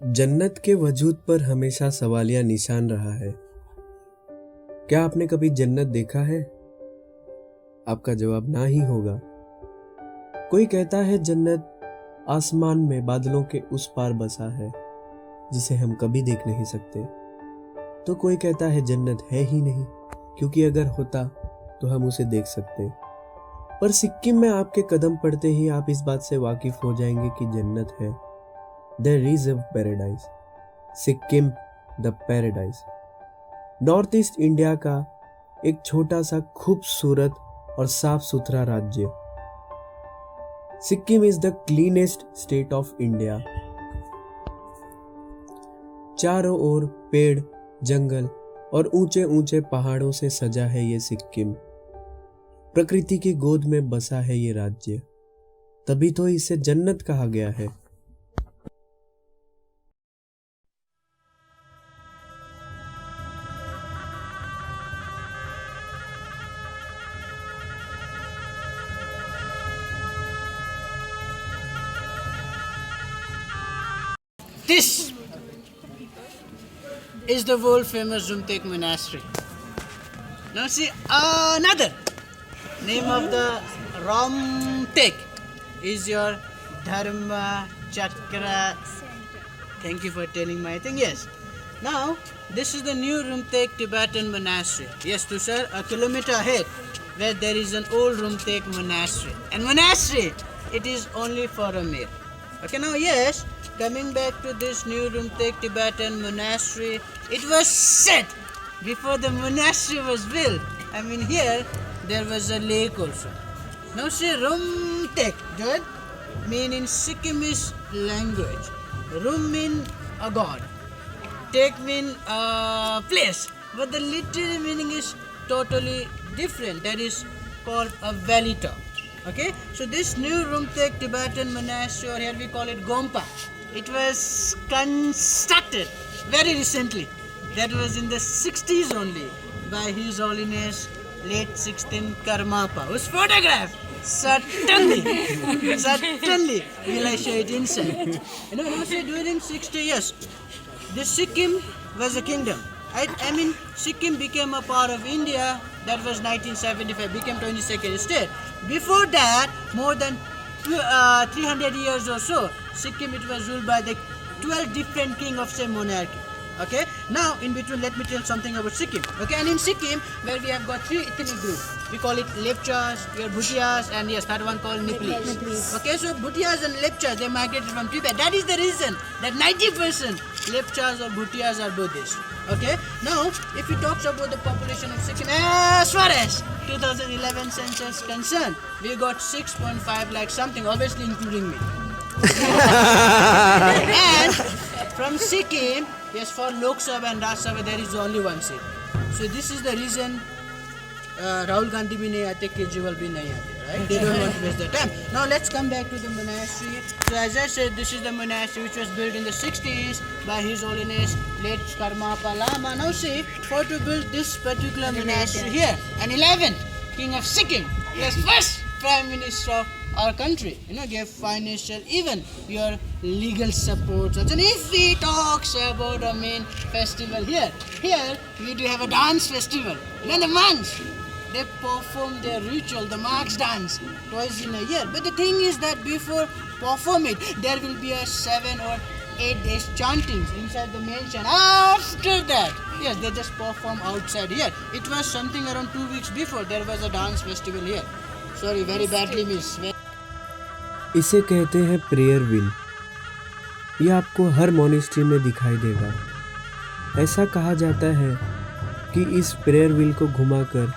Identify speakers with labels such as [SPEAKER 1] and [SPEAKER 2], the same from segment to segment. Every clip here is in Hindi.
[SPEAKER 1] जन्नत के वजूद पर हमेशा सवालिया निशान रहा है। क्या आपने कभी जन्नत देखा है? आपका जवाब ना ही होगा। कोई कहता है जन्नत आसमान में बादलों के उस पार बसा है, जिसे हम कभी देख नहीं सकते। तो कोई कहता है जन्नत है ही नहीं, क्योंकि अगर होता तो हम उसे देख सकते। पर सिक्किम में आपके कदम पड़ते ही आप इस बात से वाकिफ हो जाएंगे कि जन्नत है। There is a paradise. Sikkim the paradise. North east India का एक छोटा सा खूबसूरत और साफ सुथरा राज्य। Sikkim is the cleanest state of India. चारों ओर पेड़, जंगल और ऊंचे ऊंचे पहाड़ों से सजा है ये सिक्किम। प्रकृति की गोद में बसा है ये राज्य, तभी तो इसे जन्नत कहा गया है।
[SPEAKER 2] This is the world famous Rumtek Monastery. Now see another name of the Rumtek is your Dharma Chakra. Thank you for telling my thing. Yes. Now this is the new Rumtek Tibetan Monastery. Yes, Tushar, a kilometer ahead where there is an old Rumtek Monastery. And monastery, it is only for a male. Okay, now yes. Coming back to this new Rumtek Tibetan Monastery, it was set before the monastery was built. I mean, here there was a lake also. Now see, Rumtek, good, mean in Sikkimese language. Rum mean a god, Tek mean a place, but the literal meaning is totally different. That is called a valley top. Okay, so this new Rumtek Tibetan Monastery, or here we call it Gompa. It was constructed very recently. That was in the 60s only by His Holiness late 16th Karmapa, whose photograph certainly will I show it inside. You know, now say during 60 years, this Sikkim was a kingdom. I mean, Sikkim became a part of India. That was 1975, became 22nd state. Before that, more than 300 years or so, Sikkim it was ruled by the 12 different king of same monarchy. Okay, now in between let me tell something about Sikkim. Okay, and in Sikkim where we have got three ethnic groups, we call it Lepchas, we are Bhutias, and yes, third one called Nepalese. Okay, so Bhutias and Lepchas, they migrated from Tibet. That is the reason that 90% Lepchas or Bhutias are Buddhists. Okay, now if we talk about the population of Sikkim as far as 2011 census concerned, we got 6.5 lakh something, obviously including me. And from Sikkim, yes, for Lok Sabha and Rajya Sabha there is only one seat. So this is the reason Rahul Gandhi bhi nahi aate, Kejriwal bhi nahi aate, right? They don't want to waste their time. Now let's come back to the monastery. So as I said, this is the monastery which was built in the 60s by His Holiness late Karmapa Lama. Now see, for to build this particular monastery here, an 11th king of Sikkim, yes, first Prime Minister of our country, you know, gave financial, even your legal support. And if we talks about a main festival here we do have a dance festival. You know, the monks, they perform their ritual, the marks dance, twice in a year. But the thing is that before perform it, there will be a 7 or 8 days chanting inside the mansion. After that, yes, they just perform outside here. It was something around 2 weeks before there was a dance festival here. Sorry, very badly miss.
[SPEAKER 1] इसे कहते हैं प्रेयर व्हील। यह आपको हर मॉनेस्ट्री में दिखाई देगा। ऐसा कहा जाता है कि इस प्रेयर व्हील को घुमाकर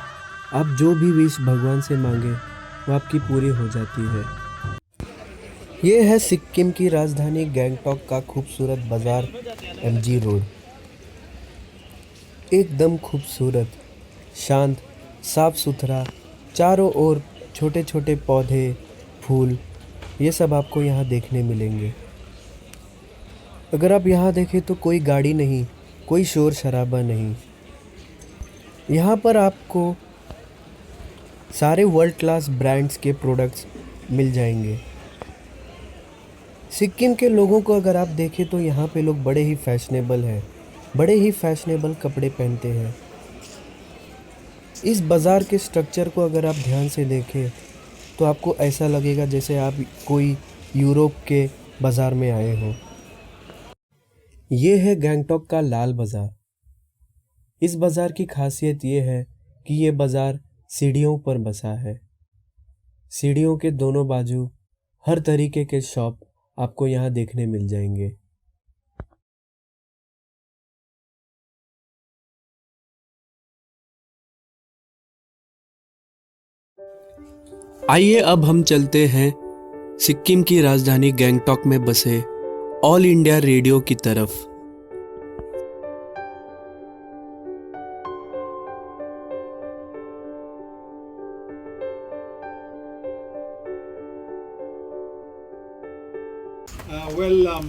[SPEAKER 1] आप जो भी विश भगवान से मांगे वो आपकी पूरी हो जाती है। ये है सिक्किम की राजधानी गैंगटॉक का खूबसूरत बाजार एमजी रोड। एकदम खूबसूरत, शांत, साफ सुथरा, चारों ओर छोटे छोटे पौधे, फूल, ये सब आपको यहाँ देखने मिलेंगे। अगर आप यहाँ देखें तो कोई गाड़ी नहीं, कोई शोर शराबा नहीं। यहाँ पर आपको सारे वर्ल्ड क्लास ब्रांड्स के प्रोडक्ट्स मिल जाएंगे। सिक्किम के लोगों को अगर आप देखें तो यहाँ पे लोग बड़े ही फैशनेबल हैं, बड़े ही फैशनेबल कपड़े पहनते हैं। इस बाज़ार के स्ट्रक्चर को अगर आप ध्यान से देखें तो आपको ऐसा लगेगा जैसे आप कोई यूरोप के बाज़ार में आए हो। ये है गैंगटॉक का लाल बाज़ार। इस बाज़ार की खासियत ये है कि ये बाज़ार सीढ़ियों पर बसा है। सीढ़ियों के दोनों बाजू हर तरीके के शॉप आपको यहाँ देखने मिल जाएंगे। आइए अब हम चलते हैं सिक्किम की राजधानी गैंगटॉक में बसे ऑल इंडिया रेडियो की तरफ।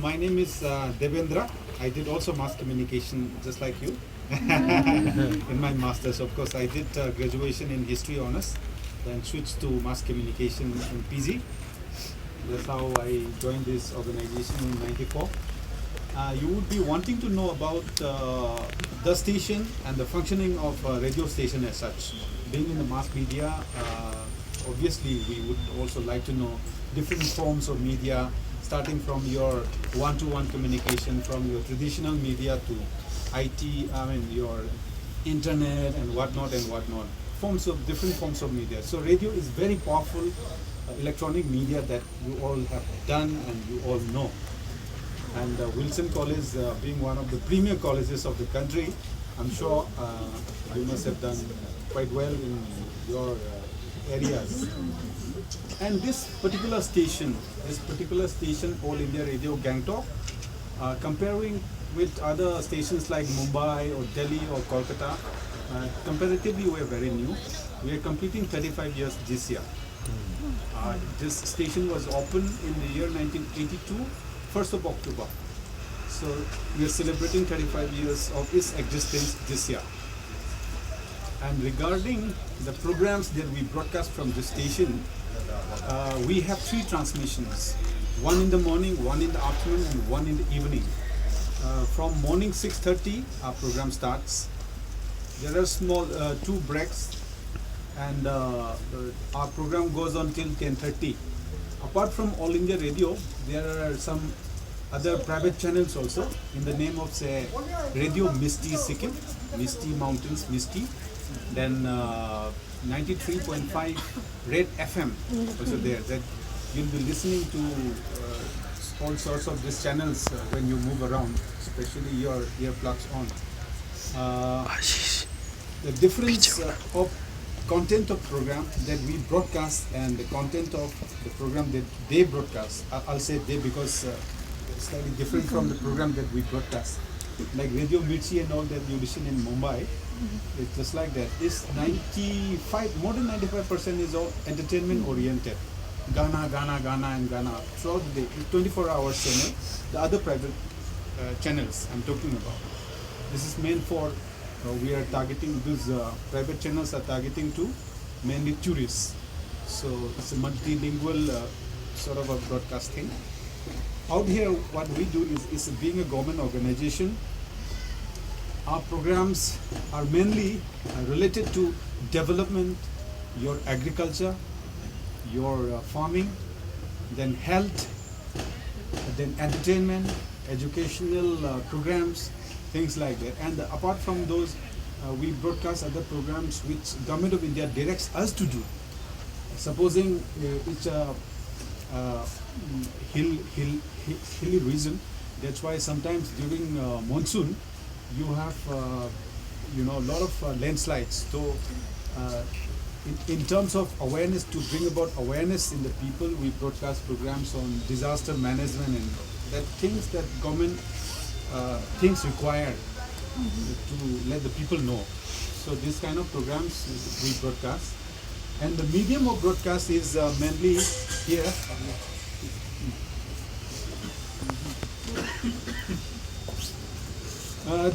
[SPEAKER 3] My name is Devendra. I did also mass communication just like you in my master's. Of course, I did graduation in history honors, then switched to mass communication in PG. That's how I joined this organization in '94. You would be wanting to know about the station and the functioning of a radio station as such. Being in the mass media, obviously we would also like to know different forms of media, starting from your one-to-one communication, from your traditional media to IT, your internet and whatnot, different forms of media. So radio is very powerful electronic media that you all have done and you all know. And Wilson College, being one of the premier colleges of the country, I'm sure you must have done quite well in your areas. And this particular station, All India Radio Gangtok, comparing with other stations like Mumbai or Delhi or Kolkata, comparatively we're very new. We are completing 35 years this year. This station was opened in the year 1982, 1st of October. So we are celebrating 35 years of its existence this year. And regarding the programs that we broadcast from this station, we have 3 transmissions, one in the morning, one in the afternoon, and one in the evening. From morning 6:30, our program starts. There are small 2 breaks, and our program goes on till 10:30. Apart from All India Radio, there are some other private channels also in the name of, say, Radio Misty Sikkim, Misty Mountains, Misty. Then 93.5 Red FM also there, that you'll be listening to all sorts of these channels when you move around, especially your earplugs on. The difference of content of program that we broadcast and the content of the program that they broadcast, I'll say they because it's slightly different from the program that we broadcast. Like Radio Mirchi and all that you listen in Mumbai, it's just like that. It's 95, more than 95% is all entertainment oriented. Ghana, and Ghana throughout the day. It's 24 hours channel. The other private channels I'm talking about. This is meant for, we are targeting, these private channels are targeting to mainly tourists. So it's a multilingual sort of a broadcasting. Out here, what we do is being a government organization, our programs are mainly related to development, your agriculture, your farming, then health, then entertainment, educational programs, things like that. And apart from those, we broadcast other programs which Government of India directs us to do. Supposing it's a hilly region, that's why sometimes during monsoon you have a lot of landslides. So in terms of awareness, to bring about awareness in the people, we broadcast programs on disaster management and that things that government things required to let the people know. So this kind of programs we broadcast. And the medium of broadcast is mainly here.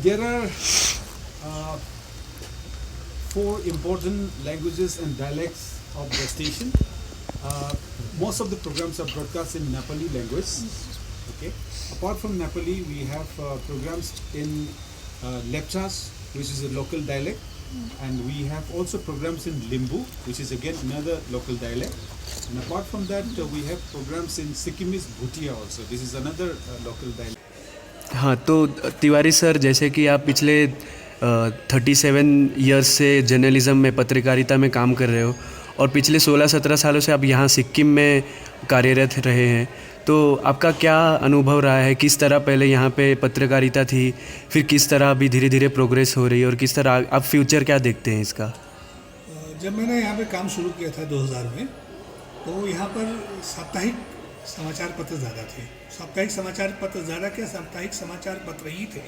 [SPEAKER 3] There are 4 important languages and dialects of the station. Most of the programs are broadcast in Nepali language. Okay. Apart from Nepali, we have programs in Lepchas, which is a local dialect, and we have also programs in Limbu, which is again another local dialect. And apart from that, we have programs in Sikkimese Bhutia also. This is another local dialect.
[SPEAKER 1] हाँ, तो तिवारी सर, जैसे कि आप पिछले 37 ईयर्स से जर्नलिज़म में, पत्रकारिता में काम कर रहे हो और पिछले 16-17 सालों से आप यहाँ सिक्किम में कार्यरत रहे हैं, तो आपका क्या अनुभव रहा है? किस तरह पहले यहाँ पे पत्रकारिता थी, फिर किस तरह अभी धीरे धीरे प्रोग्रेस हो रही है और किस तरह आप फ्यूचर क्या देखते हैं इसका?
[SPEAKER 4] जब मैंने यहाँ पे काम शुरू किया था 2000 में, तो यहाँ पर साप्ताहिक समाचार पत्र ज़्यादा थे। साप्ताहिक समाचार पत्र ज़्यादा क्या, साप्ताहिक समाचार पत्र ही थे।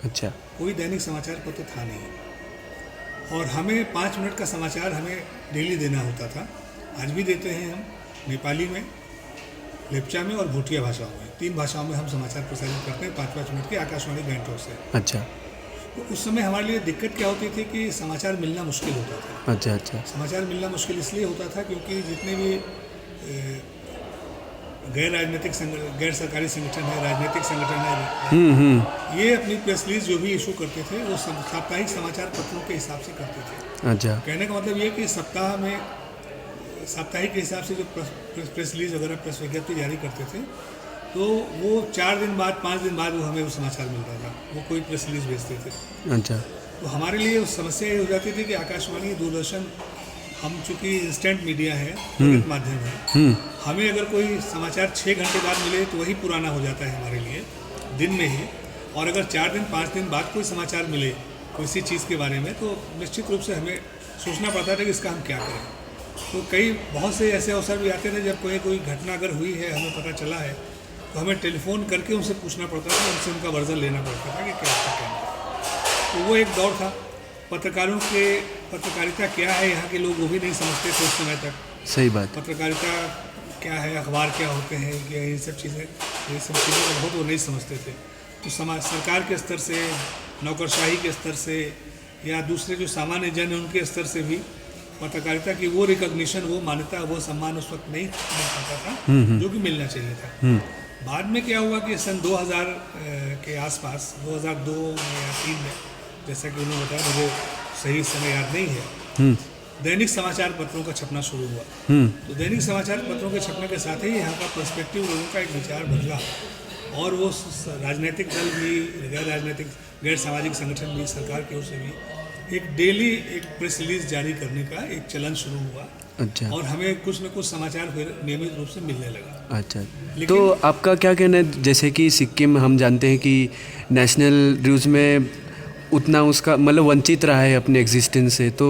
[SPEAKER 1] अच्छा।
[SPEAKER 4] कोई दैनिक समाचार पत्र था नहीं, और हमें 5 मिनट का समाचार हमें डेली देना होता था। आज भी देते हैं हम, नेपाली में, लेप्चा में और भूटिया भाषाओं में। 3 भाषाओं में हम समाचार प्रसारित करते हैं 5-5 मिनट के, आकाशवाणी गैंगटॉक से।
[SPEAKER 1] अच्छा।
[SPEAKER 4] तो उस समय हमारे लिए दिक्कत क्या होती थी कि समाचार मिलना मुश्किल होता था।
[SPEAKER 1] अच्छा अच्छा।
[SPEAKER 4] समाचार मिलना मुश्किल इसलिए होता था क्योंकि जितने भी गैर सरकारी संगठन है, राजनीतिक संगठन है, ये अपनी प्रेस रिलीज जो भी इशू करते थे वो साप्ताहिक समाचार पत्रों के हिसाब से करते थे।
[SPEAKER 1] अच्छा।
[SPEAKER 4] कहने का मतलब ये कि सप्ताह में साप्ताहिक के हिसाब से जो प्रेस रिलीज वगैरह, प्रेस विज्ञप्ति जारी करते थे, तो वो 4 दिन बाद, 5 दिन बाद वो हमें वो समाचार मिलता था, वो कोई प्रेस रिलीज भेजते थे।
[SPEAKER 1] अच्छा।
[SPEAKER 4] तो हमारे लिए उस समस्या ये हो जाती थी कि आकाशवाणी, दूरदर्शन, हम चूँकि इंस्टेंट मीडिया है, त्वरित माध्यम है, हमें अगर कोई समाचार 6 घंटे बाद मिले तो वही पुराना हो जाता है हमारे लिए दिन में ही, और अगर 4 दिन 5 दिन बाद कोई समाचार मिले किसी चीज़ के बारे में, तो निश्चित रूप से हमें सोचना पड़ता था कि इसका हम क्या करें। तो बहुत से ऐसे अवसर भी आते थे जब कोई घटना अगर हुई है, हमें पता चला है, तो हमें टेलीफोन करके उनसे पूछना पड़ता था, उनसे उनका वर्जन लेना पड़ता था कि क्या आपका कहना है। तो वो एक दौर था। पत्रकारिता क्या है, यहाँ के लोग वो भी नहीं समझते थे उस समय तक।
[SPEAKER 1] सही बात।
[SPEAKER 4] पत्रकारिता क्या है, अखबार क्या होते हैं, ये सब चीज़ें का बहुत वो नहीं समझते थे। तो सरकार के स्तर से, नौकरशाही के स्तर से, या दूसरे जो सामान्य जन हैं उनके स्तर से भी पत्रकारिता की वो रिकॉग्निशन, वो मान्यता, वो सम्मान उस वक्त नहीं मिल पाता था जो कि मिलना चाहिए था। बाद में क्या हुआ कि सन 2000 के आसपास, 2002 या 3 में, जैसा कि उन्होंने बताया, मुझे सही समय याद नहीं है, दैनिक समाचार पत्रों का छपना शुरू हुआ। तो दैनिक समाचार पत्रों के छपने के साथ ही यहाँ का पर्सपेक्टिव, लोगों का एक विचार बदला, और वो राजनीतिक दल भी, गैर सामाजिक संगठन भी, सरकार की ओर से भी एक डेली एक प्रेस रिलीज जारी करने का एक चलन शुरू हुआ।
[SPEAKER 1] अच्छा।
[SPEAKER 4] और हमें कुछ न कुछ समाचार फिर नियमित रूप से मिलने लगा।
[SPEAKER 1] अच्छा। तो आपका क्या कहना है, जैसे कि सिक्किम हम जानते हैं कि नेशनल न्यूज़ में उतना उसका मतलब वंचित रहा है अपने एग्जिस्टेंस से, तो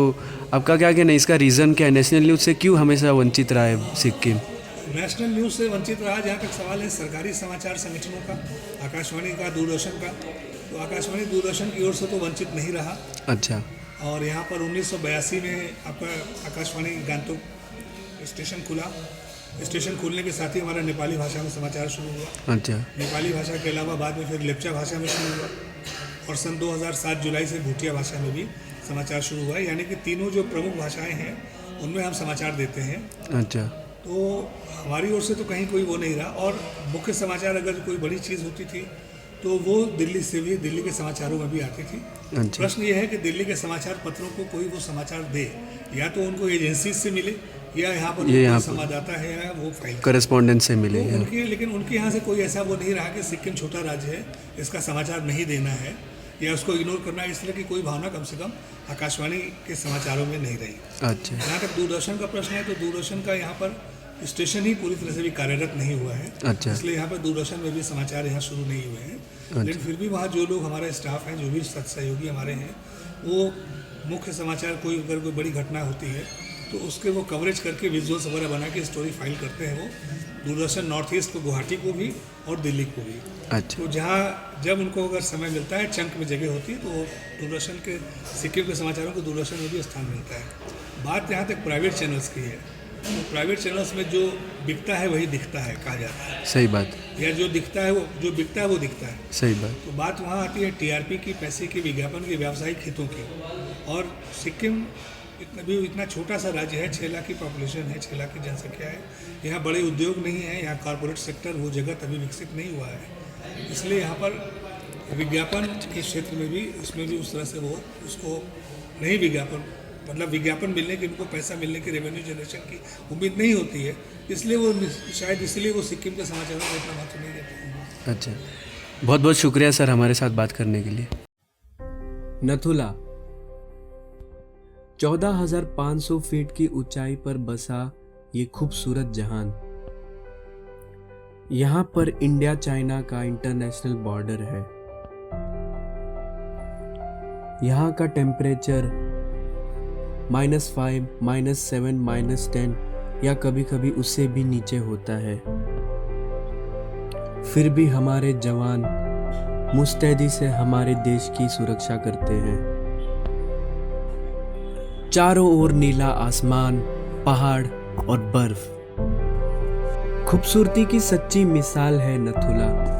[SPEAKER 1] आपका क्या कहना है, इसका रीज़न क्या है? नेशनल न्यूज़ से क्यों हमेशा वंचित रहा है सिक्किम?
[SPEAKER 4] नेशनल न्यूज़ से वंचित रहा, जहाँ तक सवाल है सरकारी समाचार संगठनों का, आकाशवाणी का, दूरदर्शन का, तो आकाशवाणी दूरदर्शन की ओर से तो वंचित नहीं रहा।
[SPEAKER 1] अच्छा।
[SPEAKER 4] और यहाँ पर 1982 में आपका आकाशवाणी गान्तोक स्टेशन खुला। स्टेशन खुलने के साथ ही हमारा नेपाली भाषा में समाचार शुरू हुआ।
[SPEAKER 1] अच्छा।
[SPEAKER 4] नेपाली भाषा के अलावा बाद में फिर लेप्चा भाषा में शुरू हुआ, और सन 2007 जुलाई से भूटिया भाषा में भी समाचार शुरू हुआ। यानी कि तीनों जो प्रमुख भाषाएं हैं उनमें हम समाचार देते हैं।
[SPEAKER 1] अच्छा।
[SPEAKER 4] तो हमारी ओर से तो कहीं कोई वो नहीं रहा, और मुख्य समाचार अगर कोई बड़ी चीज़ होती थी तो वो दिल्ली से भी, दिल्ली के समाचारों में भी आती थी।
[SPEAKER 1] अच्छा।
[SPEAKER 4] प्रश्न ये है कि दिल्ली के समाचार पत्रों को कोई वो समाचार दे, या तो उनको एजेंसी से मिले, या यहाँ पर कोई संवाददाता है वो फाइल
[SPEAKER 1] करेस्पॉन्डेंट से मिले।
[SPEAKER 4] तो लेकिन उनके यहाँ से कोई ऐसा वो नहीं रहा कि सिक्किम छोटा राज्य है, इसका समाचार नहीं देना है या उसको इग्नोर करना है, इसलिए कि कोई भावना कम से कम आकाशवाणी के समाचारों में नहीं रही।
[SPEAKER 1] अच्छा।
[SPEAKER 4] जहाँ तक दूरदर्शन का प्रश्न है, तो दूरदर्शन का यहाँ पर स्टेशन ही पूरी तरह से भी कार्यरत नहीं हुआ है।
[SPEAKER 1] अच्छा।
[SPEAKER 4] इसलिए यहाँ पर दूरदर्शन में भी समाचार यहाँ शुरू नहीं हुए हैं।
[SPEAKER 1] अच्छा।
[SPEAKER 4] लेकिन फिर भी वहाँ जो लोग हमारे स्टाफ हैं, जो भी सहयोगी हमारे हैं, वो मुख्य समाचार, अगर कोई बड़ी घटना होती है तो उसके वो कवरेज करके विजुअल्स वगैरह बना के स्टोरी फाइल करते हैं। वो दूरदर्शन नॉर्थ ईस्ट को, गुवाहाटी को भी और दिल्ली को भी।
[SPEAKER 1] अच्छा।
[SPEAKER 4] तो जहाँ जब उनको अगर समय मिलता है, चंक में जगह होती है, तो दूरदर्शन के, सिक्किम के समाचारों को दूरदर्शन में भी स्थान मिलता है। बात यहाँ तक प्राइवेट चैनल्स की है, तो प्राइवेट चैनल्स में जो बिकता है वही दिखता है, कहा जाता है।
[SPEAKER 1] सही बात।
[SPEAKER 4] या जो दिखता है, वो जो बिकता है वो दिखता है।
[SPEAKER 1] सही बात।
[SPEAKER 4] तो बात वहाँ आती है टीआरपी की, पैसे की, विज्ञापन की, व्यावसायिक हितों की। और सिक्किम इतना छोटा सा राज्य है, 6 लाख की पॉपुलेशन है, 6 लाख की जनसंख्या है। यहाँ बड़े उद्योग नहीं है, यहाँ कॉरपोरेट सेक्टर वो जगत अभी विकसित नहीं हुआ है। इसलिए यहाँ पर विज्ञापन के क्षेत्र में भी, इसमें भी उस तरह से वो उसको नहीं विज्ञापन, मतलब विज्ञापन मिलने की, उनको पैसा मिलने की, रेवेन्यू जनरेशन की उम्मीद नहीं होती है। इसलिए वो शायद इसलिए वो सिक्किम के समाचारों को इतना महत्व नहीं देते हैं।
[SPEAKER 1] अच्छा, बहुत बहुत शुक्रिया सर हमारे साथ बात करने के लिए। नथुला 14,500 फीट की ऊंचाई पर बसा ये खूबसूरत जहान। यहाँ पर इंडिया चाइना का इंटरनेशनल बॉर्डर है। यहाँ का टेम्परेचर -5, -7, -10 या कभी कभी उससे भी नीचे होता है। फिर भी हमारे जवान मुस्तैदी से हमारे देश की सुरक्षा करते हैं। चारों ओर नीला आसमान, पहाड़ और बर्फ। खूबसूरती की सच्ची मिसाल है नथुला।